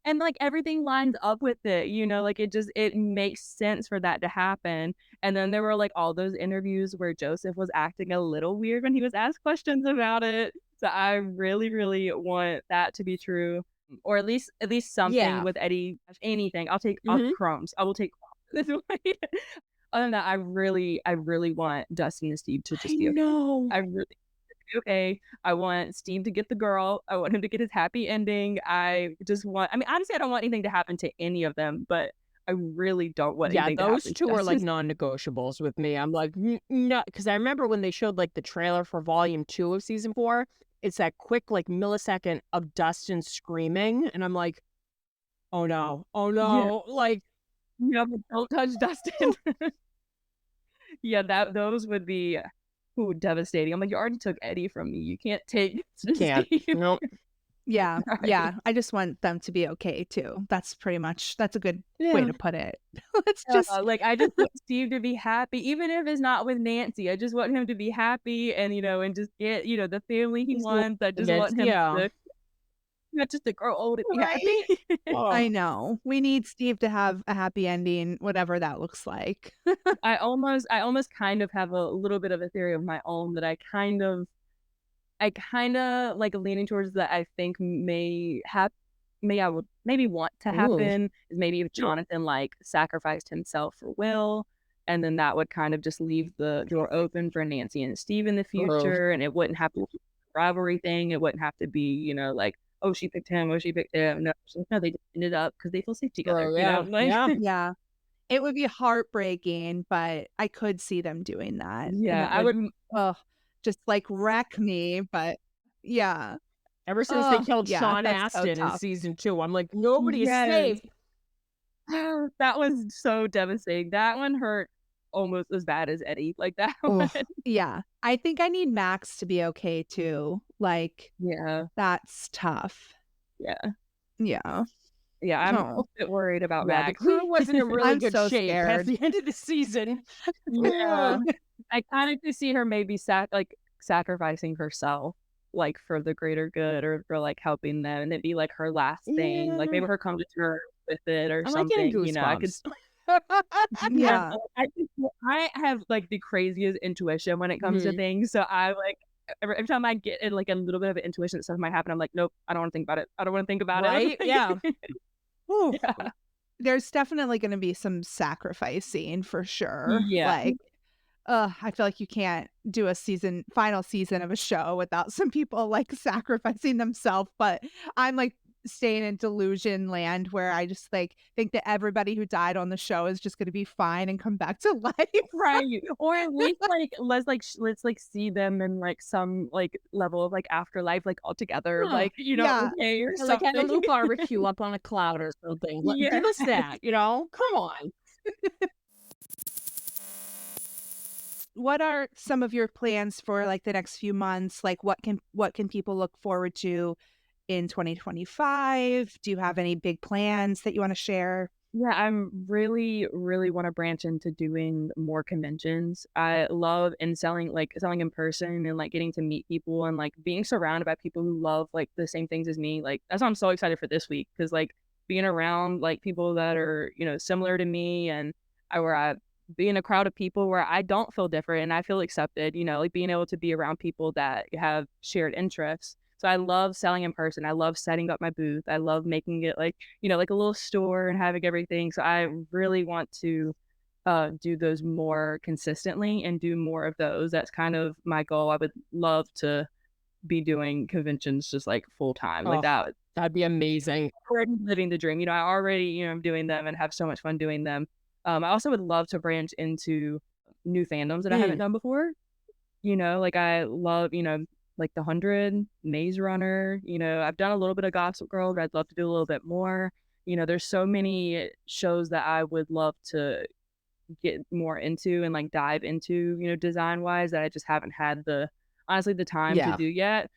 and like everything lines up with it, like it makes sense for that to happen. And then there were like all those interviews where Joseph was acting a little weird when he was asked questions about it. So I really, really want that to be true, or at least something Yeah. with Eddie. Anything, I'll Mhm. crumbs. I will take crumbs. Other than that, I really want Dustin and Steve to I just be okay. know. I really okay. I want Steve to get the girl. I want him to get his happy ending. I mean, honestly, I don't want anything to happen to any of them, but I really don't want Yeah, anything to those happen to two are like Justice. non-negotiables with me. I'm like, no, because I remember when they showed like the trailer for volume 2 of season 4, it's that quick like millisecond of Dustin screaming, and I'm like, oh Yeah. no, like, Yeah, but don't touch Dustin. Yeah, those would be devastating. I'm like, you already took Eddie from me. You can't take can't. Steve. No. Yeah. Right. Yeah. I just want them to be okay too. That's a good way Yeah. to put it. Let's just Like I just want Steve to be happy, even if it's not with Nancy. I just want him to be happy and and just get the family he He's wants. I just yes, want him yeah. to not just to grow old and be right. happy. I Oh, know. We need Steve to have a happy ending, whatever that looks like. I almost kind of have a little bit of a theory of my own that I kind of like leaning towards that I think I would maybe want to ooh, happen is maybe if Jonathan like sacrificed himself for Will, and then that would kind of just leave the door open for Nancy and Steve in the oh, future, and it wouldn't have to be a rivalry thing. It wouldn't have to be like, oh, she picked him, oh, she picked him. No, they just ended up because they feel safe together. yeah, Like yeah. Yeah. It would be heartbreaking, but I could see them doing that. And yeah, it I would would. just like wreck me, but yeah. Ever since they Oh, killed yeah, Sean that's so Astin in tough. season 2, I'm like, nobody is Yes. safe. That was so devastating. That one hurt almost as bad as Eddie. Like that one. Oh, yeah. I think I need Max to be okay too. Like, Yeah. that's tough. Yeah. Yeah. Yeah. I'm a Oh, bit worried about Yeah, the Max. crew wasn't in really I'm good so shape at scared. the end of the season. Yeah. I kind of could see her maybe sacrificing herself, like for the greater good or for like helping them, and it'd be like her last thing. Like Yeah, maybe her come to terms with it or I'm like getting something. I could. goosebumps. Yeah, Yeah. I have like the craziest intuition when it comes to Mhm. things. So I like every time I get like a little bit of an intuition that stuff might happen, I'm like, nope, I don't want to think about it. I don't want to think about Right? Yeah. it. Ooh, Yeah. there's definitely gonna be some sacrificing for sure. Yeah. Like, I feel like you can't do a final season of a show without some people, like, sacrificing themselves, but I'm, like, staying in delusion land where I just, like, think that everybody who died on the show is just gonna be fine and come back to life. Right. Or at least like let's like see them in like some like level of like afterlife like all together, Huh. like Yeah. okay or Yeah, like have a something. little barbecue up on a cloud or something. Yeah. Give us that, come on. What are some of your plans for, like, the next few months? Like, what can people look forward to in 2025? Do you have any big plans that you wanna share? Yeah, I'm really, really want to branch into doing more conventions. I love and selling in person and like getting to meet people and like being surrounded by people who love like the same things as me. Like that's why I'm so excited for this week because like being around like people that are, similar to me and I be in a crowd of people where I don't feel different and I feel accepted, like being able to be around people that have shared interests. So I love selling in person. I love setting up my booth. I love making it like like a little store and having everything. So I really want to do those more consistently and do more of those. That's kind of my goal. I would love to be doing conventions just like full time. Like Oh, that that'd be amazing. already living the dream. I already, I'm doing them and have so much fun doing them. I also would love to branch into new fandoms that I haven't Mm, done before. Like I love, like the 100, Maze Runner, I've done a little bit of Gossip Girl, but I'd love to do a little bit more. There's so many shows that I would love to get more into and like dive into, design wise that I just haven't had honestly the time to yeah, do yet.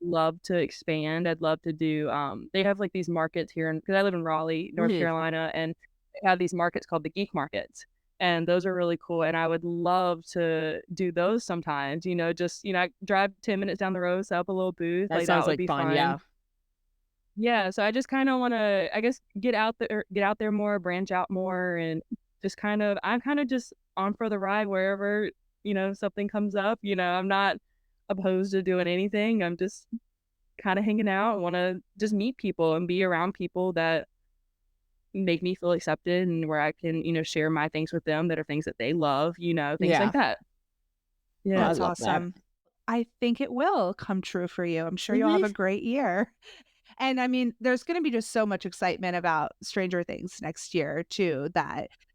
Love to expand. I'd love to do they have like these markets here because I live in Raleigh, North mhm. Carolina, and they have these markets called the geek markets. And those are really cool. And I would love to do those sometimes, just, I drive 10 minutes down the road, set up a little booth. That Like that sounds would like be fun, fun. yeah. Yeah. So I just kind of want to, I guess, get out there more, branch out more, and just I'm kind of just on for the ride wherever, something comes up. I'm not opposed to doing anything. I'm just kind of hanging out. I want to just meet people and be around people that make me feel accepted and where I can, share my things with them that are things that they love, things Yeah. like that. Oh, Yeah. I That's love that. awesome. I think it will come true for you. I'm sure you'll have Mhm. a great year. And I mean, there's gonna be just so much excitement about Stranger Things next year too,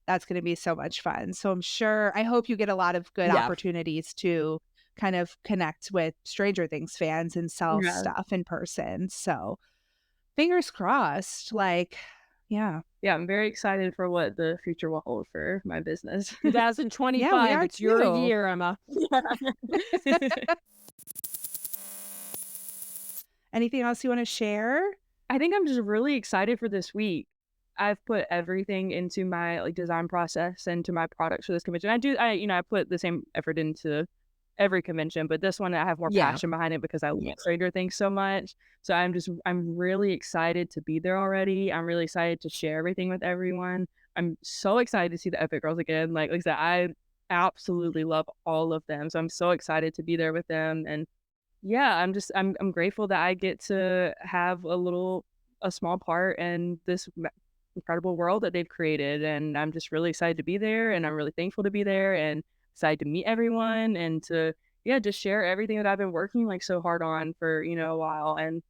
that's gonna be so much fun. So I hope you get a lot of good Yeah. opportunities to kind of connect with Stranger Things fans and sell Yeah. stuff in person. So fingers crossed. Like, yeah. Yeah. I'm very excited for what the future will hold for my business. Yeah, we 2025, are it's your too. year, Emma. Anything else you want to share? I think I'm just really excited for this week. I've put everything into my like design process and to my products for this convention. I put the same effort into every convention, but this one I have more Yeah. passion behind it because I love Yes. Stranger Things so much. So I'm really excited to be there already. I'm really excited to share everything with everyone. I'm so excited to see the Epic Girls again. Like I said, I absolutely love all of them. So I'm so excited to be there with them. And yeah, I'm grateful that I get to have a small part in this incredible world that they've created, and I'm just really excited to be there, and I'm really thankful to be there, and excited to meet everyone, and to yeah, just share everything that I've been working like so hard on for a while, and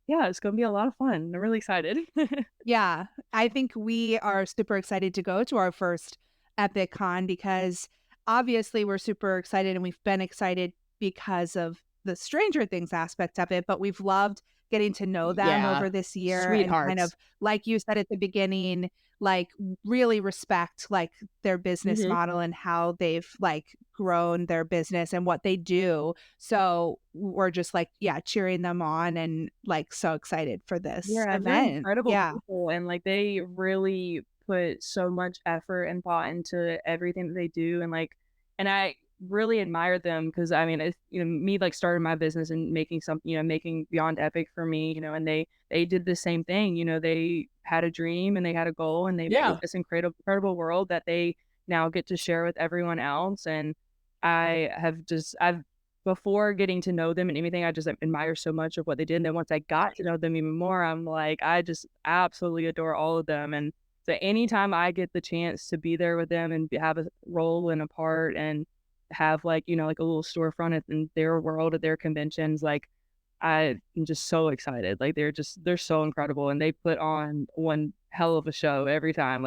yeah, it's gonna be a lot of fun. I'm really excited. Yeah, I think we are super excited to go to our first Epic Con because obviously we're super excited and we've been excited because of the Stranger Things aspect of it, but we've loved getting to know them Yeah. over this year and kind of, Sweethearts. like you said at the beginning, like really respect like their business Mhm. model and how they've like grown their business and what they do. So we're just like, yeah, cheering them on and like so excited for this Yeah, they're event. incredible Yeah. people, and, like, they really put so much effort and thought into everything that they do, and I really admire them because, I mean, it's, me, like, starting my business and making making Beyond Epic for me, and they did the same thing, they had a dream and they had a goal and they made Yeah. this incredible world that they now get to share with everyone else, and I've before getting to know them and anything, I just admire so much of what they did. And then once I got to know them even more, I'm like, I just absolutely adore all of them. And so anytime I get the chance to be there with them and have a role and a part and have like, like a little storefront in their world at their conventions, like I'm just so excited. Like they're so incredible and they put on one hell of a show every time.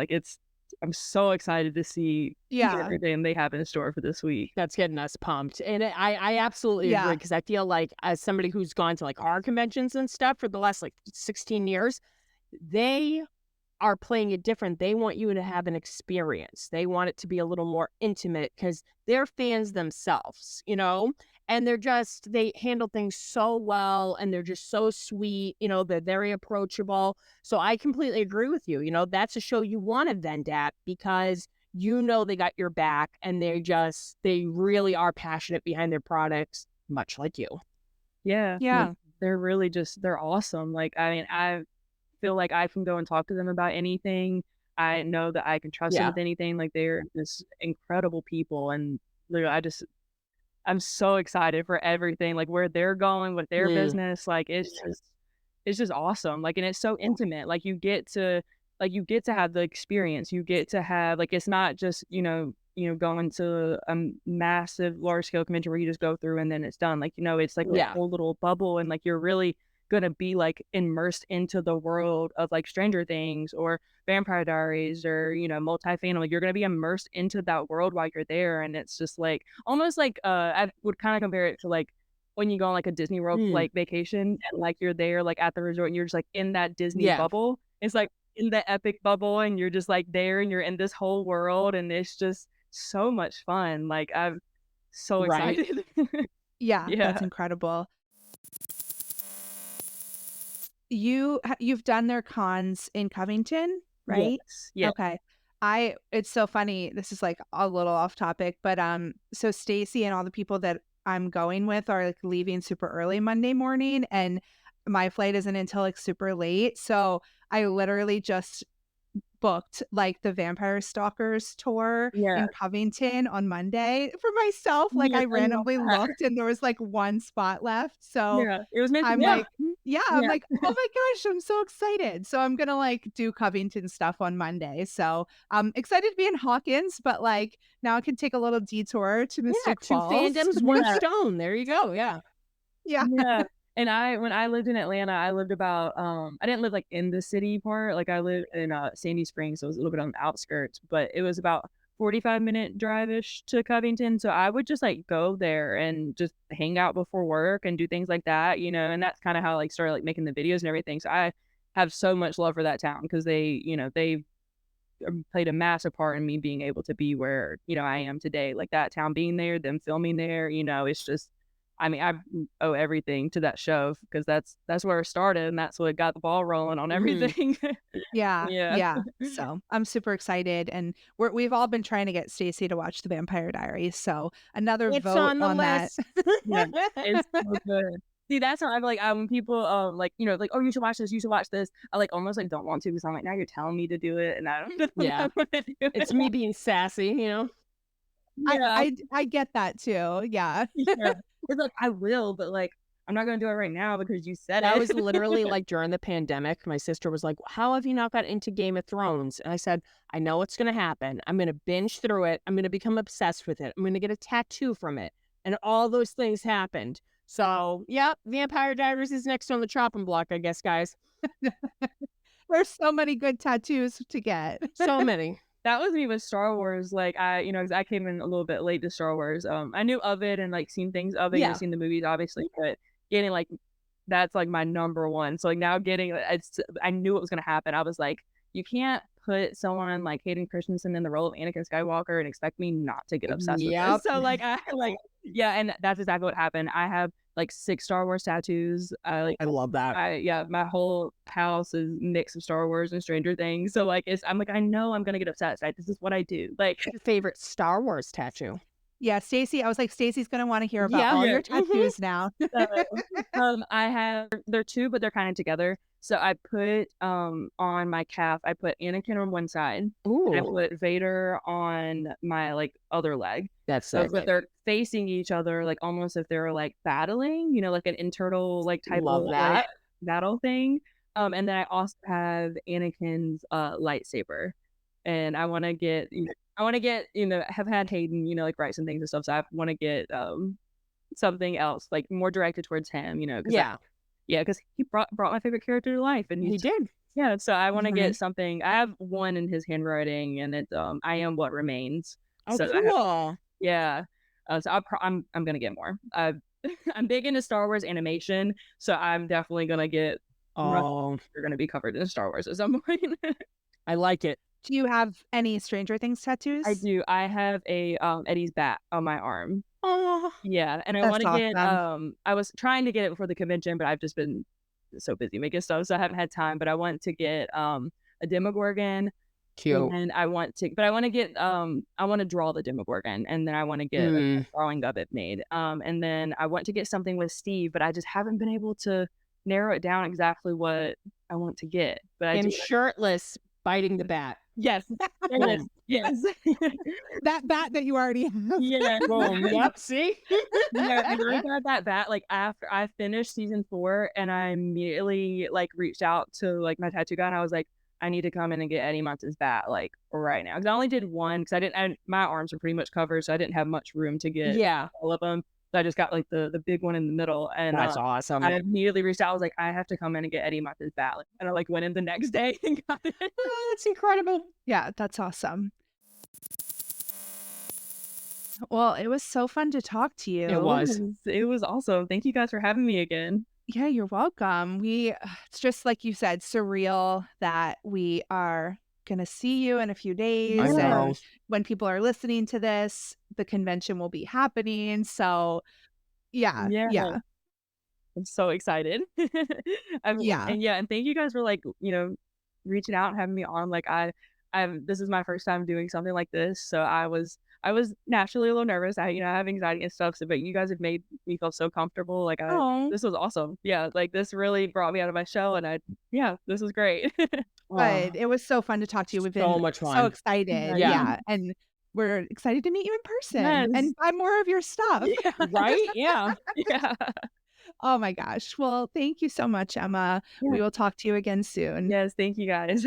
I'm so excited to see Yeah. everything they have in store for this week. That's getting us pumped. And I absolutely agree Yeah. because I feel like as somebody who's gone to like our conventions and stuff for the last like 16 years, they are playing it different. They want you to have an experience. They want it to be a little more intimate because they're fans themselves, and they handle things so well and they're just so sweet, they're very approachable. So I completely agree with you. That's a show you want to vend at because they got your back and they really are passionate behind their products, much like you. Yeah, Yeah. they're really they're awesome. Like, I mean, I feel like I can go and talk to them about anything. I know that I can trust them Yeah. with anything. Like, they're just incredible people, and literally, I'm so excited for everything, like where they're going with their Mm. business. Like, it's just awesome. Like, and it's so intimate. You get to have the experience. You get to have like it's not just going to a massive large scale convention where you just go through and then it's done. Like it's like a Yeah. whole little bubble, and like you're really gonna be like immersed into the world of like Stranger Things or Vampire Diaries or multi-family. You're gonna be immersed into that world while you're there, and it's just like almost like I would kind of compare it to like when you go on like a Disney World Mm. like vacation and like you're there like at the resort and you're just like in that Disney Yeah. bubble. It's like in the epic bubble and you're just like there and you're in this whole world and it's just so much fun. Like I'm so Right. excited. Yeah. Yeah. That's incredible. You've done their cons in Covington, right? Yes. Yeah. Okay. It's so funny. This is like a little off topic, but so Stacy and all the people that I'm going with are like leaving super early Monday morning and my flight isn't until like super late. So I literally just booked like the Vampire Stalkers tour Yeah. in Covington on Monday for myself. Like Yes, I I love randomly that. looked and there was like one spot left. So Yeah. It was meant to I'm be. Yeah. like, yeah, I'm Yeah. like, oh my gosh, I'm so excited. So I'm gonna like do Covington stuff on Monday. So I'm excited to be in Hawkins, but like now I can take a little detour to Yeah. Mystic Two Falls. fandoms, one Yeah. stone. There you go. Yeah. Yeah. Yeah. And when I lived in Atlanta, I lived about I didn't live like in the city part. Like I lived in Sandy Springs, so it was a little bit on the outskirts, but it was about 45-minute drive-ish to Covington. So I would just like go there and just hang out before work and do things like that, and that's kind of how I like started like making the videos and everything. So I have so much love for that town because they played a massive part in me being able to be where, I am today. Like that town being there, them filming there, it's just I mean, I owe everything to that show because that's where it started and that's what got the ball rolling on Mhm. everything. Yeah. Yeah. Yeah. So I'm super excited. And we've all been trying to get Stacy to watch the Vampire Diaries. So another It's vote on the on that. list. Yeah. It's so good. See, that's how I'm like, when people like, like, oh, you should watch this, you should watch this. I like almost like don't want to because I'm like, now you're telling me to do it and I don't Yeah. want to do it. It's me being sassy, Yeah. I get that too. Yeah. Yeah. It's like I will, but like I'm not gonna do it right now because you said That it. was literally like during the pandemic. My sister was like, how have you not got into Game of Thrones? And I said, I know what's going to happen. I'm going to binge through it. I'm going to become obsessed with it. I'm going to get a tattoo from it. And all those things happened. So, yeah, Vampire Diaries is next on the chopping block, I guess, guys. There's so many good tattoos to get. So many. That was me with Star Wars. Like 'cause I came in a little bit late to Star Wars. I knew of it and like seen things of it, Yeah. seen the movies obviously, but getting like that's like my number one. So like now I knew it was gonna happen. I was like, you can't put someone like Hayden Christensen in the role of Anakin Skywalker and expect me not to get obsessed with Yep. this. So like I like yeah, and that's exactly what happened. I have like 6 Star Wars tattoos. I love that. My whole house is a mix of Star Wars and Stranger Things. So like I'm like, I know I'm gonna get obsessed. This is what I do. Like Your favorite Star Wars tattoo? Yeah, Stacy, I was like, Stacy's going to want to hear about Yeah. all Yeah. your tattoos now. So, I have they're 2, but they're kind of together. So I put on my calf, I put Anakin on one side, and I Ooh, put Vader on my like other leg. that's So, sick. but they're facing each other, like almost if they're like battling, like an internal like type Love of like that. battle thing. And then I also have Anakin's lightsaber, and I want to get, have had Hayden, like write some things and stuff. So I want to get something else like more directed towards him, because Yeah, because he brought my favorite character to life, and he did. yeah. So I want to Mhm. get something. I have one in his handwriting, and it's I am what remains. Oh, So I have, cool. yeah. So I'm gonna get more. I'm big into Star Wars animation, so I'm definitely gonna get. Oh, You're gonna be covered in Star Wars at some point. I like it. Do you have any Stranger Things tattoos? I do. I have a Eddie's bat on my arm. Oh, Yeah, and I That's want to get awesome. I was trying to get it before the convention, but I've just been so busy making stuff, so I haven't had time. But I want to get a Demogorgon, cute. and I want to get I want to draw the Demogorgon, and then I want to get a Mm. drawing of it made. And then I want to get something with Steve, but I just haven't been able to narrow it down exactly what I want to get. But I Him do. shirtless, biting the bat. Yes. Boom. Yes. That bat that you already have. Yeah. Boom. Yep. See? Yeah, and I got that bat like after I finished season 4, and I immediately like reached out to like my tattoo guy, and I was like, I need to come in and get Eddie Monte's bat like right now, because I only did one because my arms are pretty much covered, so I didn't have much room to get Yeah, all of them. So I just got like the big one in the middle, and that's awesome. I immediately reached out. I was like, I have to come in and get Eddie Monte's bat, and I like went in the next day and got it. Oh, that's incredible. Yeah, that's awesome. Well, it was so fun to talk to you. It was. It was awesome. Thank you guys for having me again. Yeah, you're welcome. It's just like you said, surreal that we are going to see you in a few days. I know. And when people are listening to this, the convention will be happening. So, yeah. Yeah. I'm so excited. Yeah. And thank you guys for like, reaching out and having me on. Like this is my first time doing something like this, so I was naturally a little nervous. I have anxiety and stuff. So, but you guys have made me feel so comfortable. Like Oh, this was awesome. Yeah, like this really brought me out of my shell, and this was great. good. It was so fun to talk to you. We've So been much so fun. excited. Yeah. Yeah. And we're excited to meet you in person Yes. and buy more of your stuff. Right? Yeah. Yeah. Oh my gosh. Well, thank you so much, Emma. Yeah. We will talk to you again soon. Yes, thank you guys.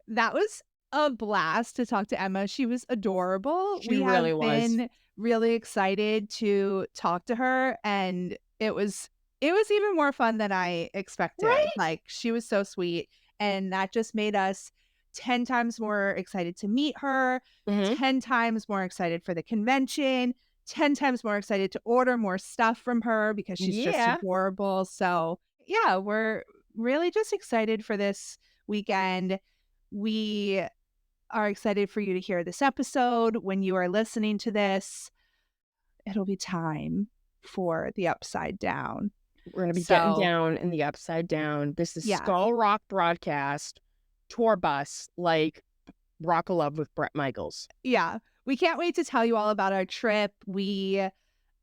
That was a blast to talk to Emma. She was adorable. She We have really was. been really excited to talk to her, and it was even more fun than I expected. Right? Like, she was so sweet, and that just made us 10 times more excited to meet her, Mhm. 10 times more excited for the convention, 10 times more excited to order more stuff from her because she's Yeah. just adorable. So, yeah, we're really just excited for this weekend. We are excited for you to hear this episode. When you are listening to this, it'll be time for the Upside Down. We're going to be getting So- down in the Upside Down. This is Yeah. Skull Rock Broadcast tour bus, like Rock of Love with Bret Michaels. Yeah, we can't wait to tell you all about our trip. We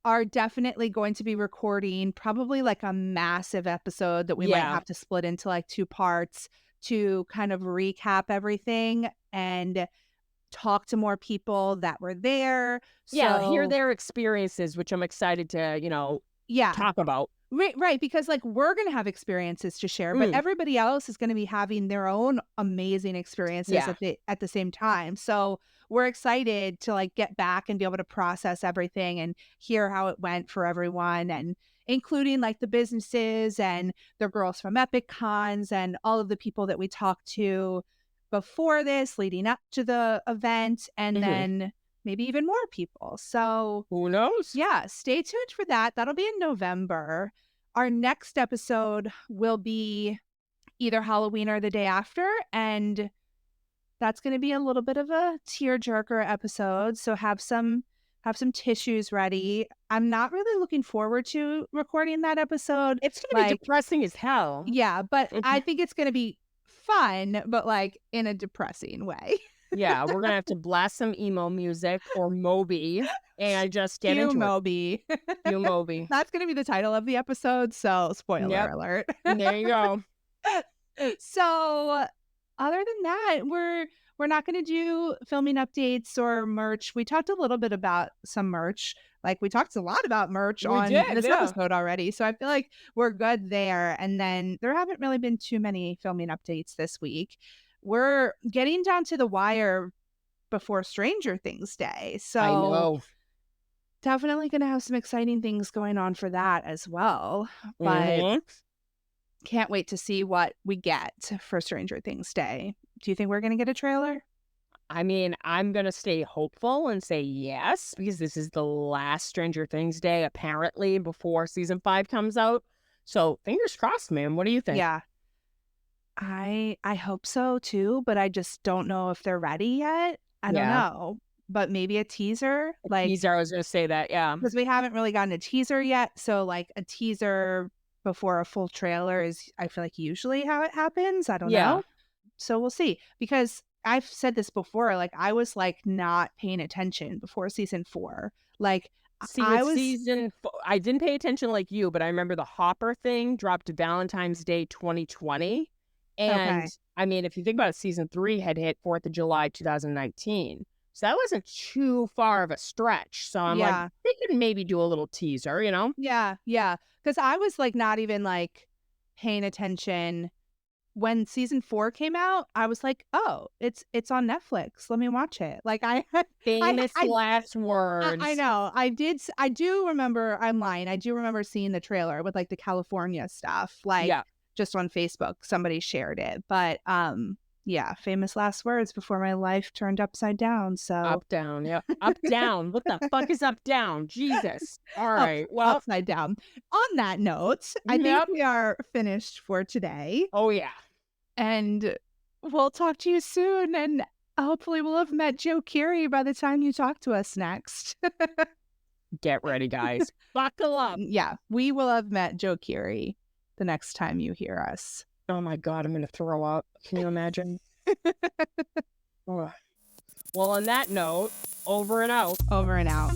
are definitely going to be recording probably like a massive episode that we might Yeah. have to split into like 2 parts to kind of recap everything and talk to more people that were there. Yeah, hear So- their experiences, which I'm excited to, yeah. talk about. Right, because like we're going to have experiences to share, but Mm. everybody else is going to be having their own amazing experiences Yeah. at the same time. So we're excited to like get back and be able to process everything and hear how it went for everyone, and including like the businesses and the girls from Epic Cons and all of the people that we talked to before this, leading up to the event, and Mhm. then maybe even more people. So Who knows? yeah, stay tuned for that. That'll be in November. Our next episode will be either Halloween or the day after, and that's going to be a little bit of a tearjerker episode. So have some tissues ready. I'm not really looking forward to recording that episode. It's going to be depressing as hell. Yeah, but I think it's going to be fun, but like in a depressing way. Yeah, we're going to have to blast some emo music or Moby and just get into Moby. You Moby. That's going to be the title of the episode. So spoiler alert. There you go. So other than that, we're not going to do filming updates or merch. We talked a little bit about some merch. Like we talked a lot about merch on this episode already. So I feel like we're good there. And then there haven't really been too many filming updates this week. We're getting down to the wire before Stranger Things Day. So I know. Definitely going to have some exciting things going on for that as well. But can't wait to see what we get for Stranger Things Day. Do you think we're going to get a trailer? I mean, I'm going to stay hopeful and say yes, because this is the last Stranger Things Day, apparently, before season 5 comes out. So fingers crossed, man. What do you think? Yeah. I hope so too, but I just don't know if they're ready yet. I don't know. But maybe a teaser. Teaser, I was going to say that, yeah. Because we haven't really gotten a teaser yet. So like a teaser before a full trailer is, I feel like, usually how it happens. I don't know. So we'll see. Because I've said this before, like I was like not paying attention before season 4. Like I didn't pay attention like you, but I remember the Hopper thing dropped Valentine's Day 2020. And I mean, if you think about it, season 3 had hit 4th of July 2019. So that wasn't too far of a stretch. So I'm like, they could maybe do a little teaser, you know? Yeah. Because I was like not even like paying attention. When season 4 came out, I was like, oh, it's on Netflix. Let me watch it. Like famous last words. I know. I do remember, I'm lying. I do remember seeing the trailer with like the California stuff. Like just on Facebook, somebody shared it. But yeah, famous last words before my life turned upside down. So up, down, up, down. What the fuck is up, down? Jesus. All right. Well, upside down. On that note, I think we are finished for today. Oh yeah. And we'll talk to you soon. And hopefully we'll have met Joe Keery by the time you talk to us next. Get ready, guys. Buckle up. Yeah, we will have met Joe Keery the next time you hear us. Oh my God, I'm going to throw up. Can you imagine? Well, on that note, over and out. Over and out.